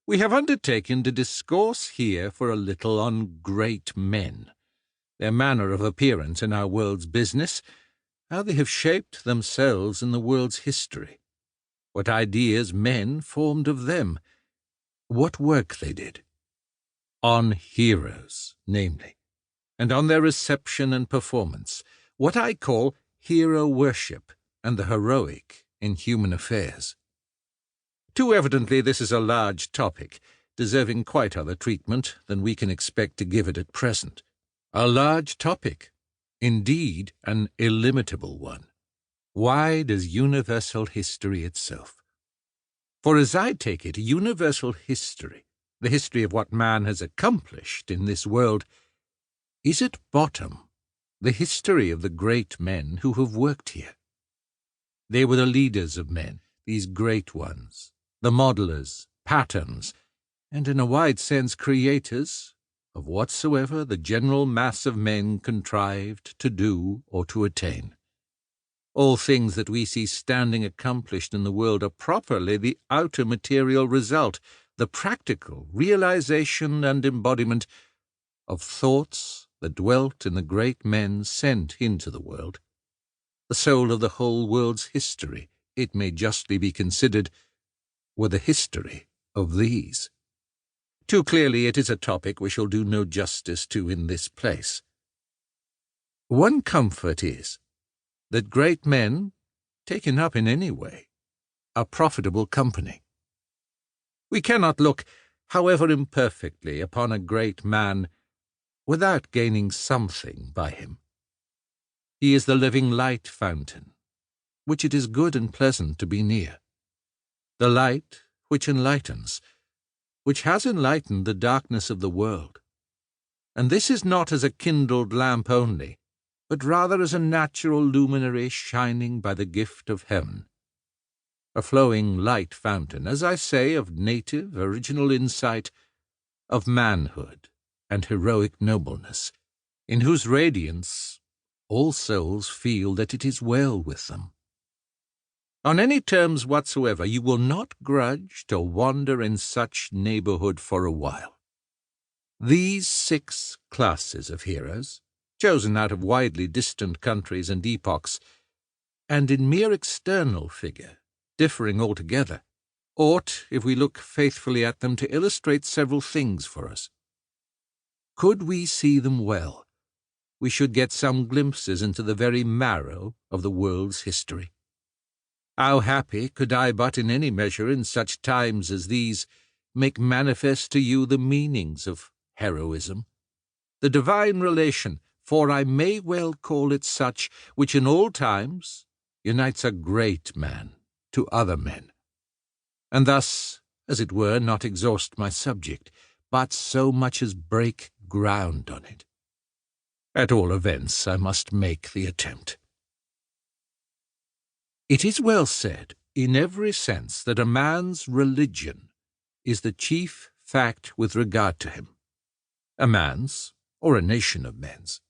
We have undertaken to discourse here for a little on great men, their manner of appearance in our world's business, how they have shaped themselves in the world's history, what ideas men formed of them, what work they did. On heroes, namely, and on their reception and performance, what I call hero worship and the heroic in human affairs. Too evidently this is a large topic, deserving quite other treatment than we can expect to give it at present. A large topic, indeed an illimitable one, wide as universal history itself. For as I take it, universal history, the history of what man has accomplished in this world, is at bottom the history of the great men who have worked here. They were the leaders of men, these great ones, the modelers, patterns, and in a wide sense creators of whatsoever the general mass of men contrived to do or to attain. All things that we see standing accomplished in the world are properly the outer material result, the practical realization and embodiment of thoughts that dwelt in the great men sent into the world. The soul of the whole world's history, it may justly be considered, were the history of these. Too clearly it is a topic we shall do no justice to in this place. One comfort is that great men, taken up in any way, are profitable company. We cannot look, however imperfectly, upon a great man without gaining something by him. He is the living light fountain, which it is good and pleasant to be near. The light which enlightens, which has enlightened the darkness of the world. And this is not as a kindled lamp only, but rather as a natural luminary shining by the gift of heaven. A flowing light fountain, as I say, of native, original insight, of manhood and heroic nobleness, in whose radiance all souls feel that it is well with them. On any terms whatsoever, you will not grudge to wander in such neighborhood for a while. These 6 classes of heroes, chosen out of widely distant countries and epochs, and in mere external figure, differing altogether, ought, if we look faithfully at them, to illustrate several things for us. Could we see them well, we should get some glimpses into the very marrow of the world's history. How happy could I but in any measure in such times as these make manifest to you the meanings of heroism, the divine relation, for I may well call it such, which in all times unites a great man to other men, and thus, as it were, not exhaust my subject, but so much as break ground on it. At all events, I must make the attempt. It is well said, in every sense, that a man's religion is the chief fact with regard to him, a man's or a nation of men's.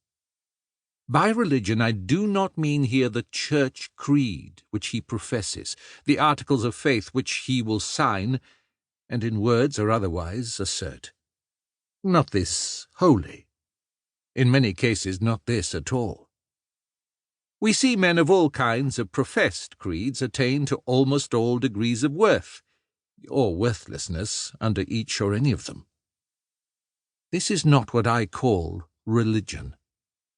By religion I do not mean here the church creed which he professes, the articles of faith which he will sign, and in words or otherwise assert. Not this wholly. In many cases not this at all. We see men of all kinds of professed creeds attain to almost all degrees of worth, or worthlessness, under each or any of them. This is not what I call religion,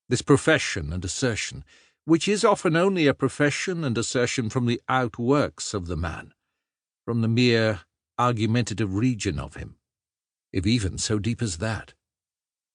this profession and assertion, which is often only a profession and assertion from the outworks of the man, from the mere argumentative region of him, if even so deep as that.